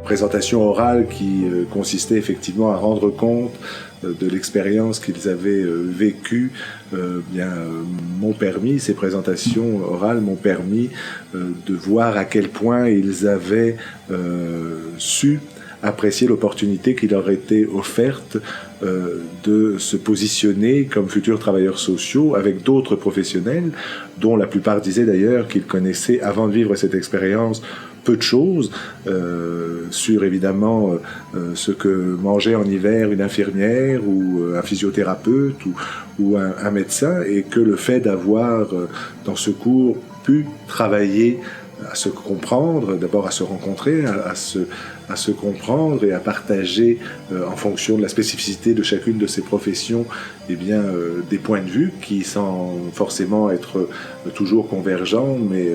Présentation orale qui consistait effectivement à rendre compte de l'expérience qu'ils avaient vécue, m'ont permis, ces présentations orales m'ont permis de voir à quel point ils avaient su apprécier l'opportunité qui leur était offerte de se positionner comme futurs travailleurs sociaux avec d'autres professionnels, dont la plupart disaient d'ailleurs qu'ils connaissaient, avant de vivre cette expérience, peu de choses sur évidemment ce que mangeait en hiver une infirmière ou un physiothérapeute ou un médecin, et que le fait d'avoir dans ce cours pu travailler à se comprendre, d'abord à se rencontrer, à se comprendre et à partager en fonction de la spécificité de chacune de ces professions, des points de vue qui, sans forcément être toujours convergents, mais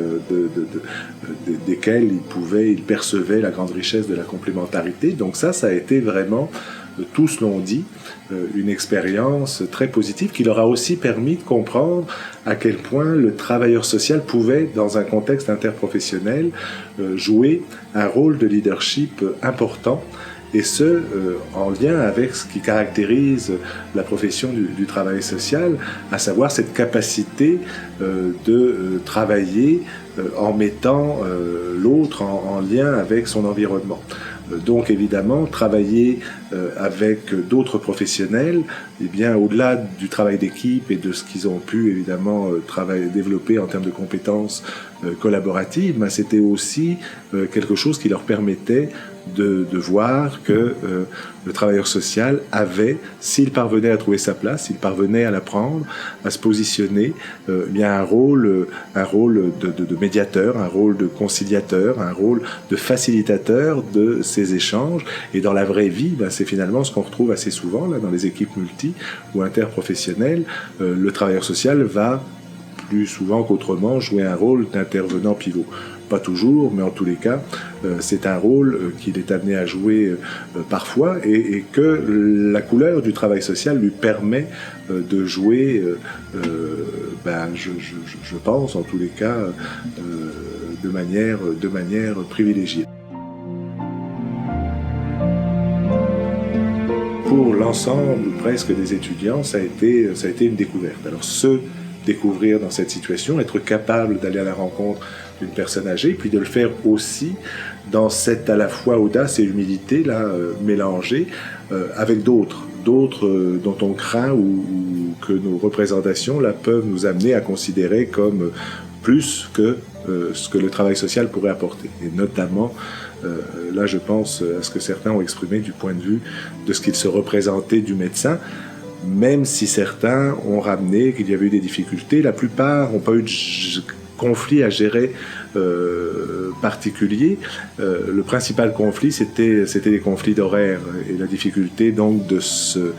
desquels ils percevaient la grande richesse de la complémentarité. Donc ça a été vraiment, tous l'ont dit, une expérience très positive qui leur a aussi permis de comprendre à quel point le travailleur social pouvait, dans un contexte interprofessionnel, jouer un rôle de leadership important, et ce, en lien avec ce qui caractérise la profession du travail social, à savoir cette capacité de travailler en mettant l'autre en lien avec son environnement. Donc évidemment, travailler avec d'autres professionnels, au-delà du travail d'équipe et de ce qu'ils ont pu évidemment développer en termes de compétences collaboratives, c'était aussi quelque chose qui leur permettait de voir que le travailleur social avait, s'il parvenait à trouver sa place, s'il parvenait à la prendre, à se positionner, un rôle de médiateur, un rôle de conciliateur, un rôle de facilitateur de ces échanges. Et dans la vraie vie, c'est finalement ce qu'on retrouve assez souvent là, dans les équipes multi ou interprofessionnelles. Le travailleur social va plus souvent qu'autrement jouer un rôle d'intervenant pivot. Pas toujours, mais en tous les cas, c'est un rôle qu'il est amené à jouer parfois, et que la couleur du travail social lui permet de jouer, je pense en tous les cas, de manière privilégiée. Pour l'ensemble presque des étudiants, ça a été une découverte. Alors se découvrir dans cette situation, être capable d'aller à la rencontre d'une personne âgée, puis de le faire aussi dans cette à la fois audace et humilité là mélangée avec d'autres dont on craint ou que nos représentations là peuvent nous amener à considérer comme plus que ce que le travail social pourrait apporter. Et notamment, là je pense à ce que certains ont exprimé du point de vue de ce qu'il se représentait du médecin, même si certains ont ramené qu'il y avait eu des difficultés. La plupart n'ont pas eu de conflit à gérer particulier. Le principal conflit, c'était les conflits d'horaire et la difficulté donc de se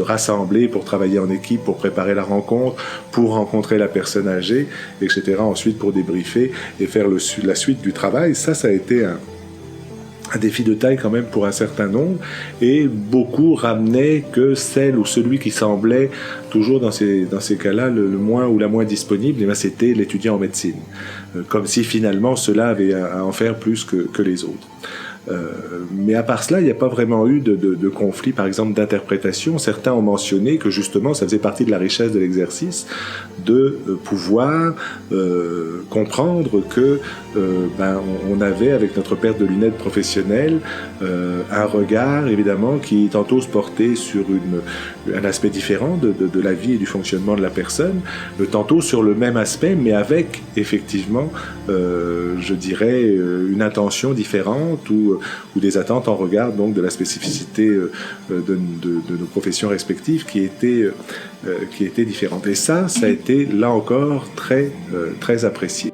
rassembler pour travailler en équipe, pour préparer la rencontre, pour rencontrer la personne âgée, etc. Ensuite pour débriefer et faire la suite du travail. Ça a été un défi de taille quand même pour un certain nombre, et beaucoup ramenaient que celle ou celui qui semblait toujours dans ces cas-là le moins ou la moins disponible, c'était l'étudiant en médecine, comme si finalement cela avait à en faire plus que les autres. Mais à part cela, il n'y a pas vraiment eu de conflit, par exemple, d'interprétation. Certains ont mentionné que justement, ça faisait partie de la richesse de l'exercice de pouvoir comprendre que on avait, avec notre paire de lunettes professionnelles, un regard, évidemment, qui tantôt se portait sur un aspect différent de la vie et du fonctionnement de la personne, tantôt sur le même aspect, mais avec, effectivement, je dirais, une intention différente ou des attentes en regard donc de la spécificité de nos professions respectives qui étaient différentes. Et ça a été là encore très apprécié.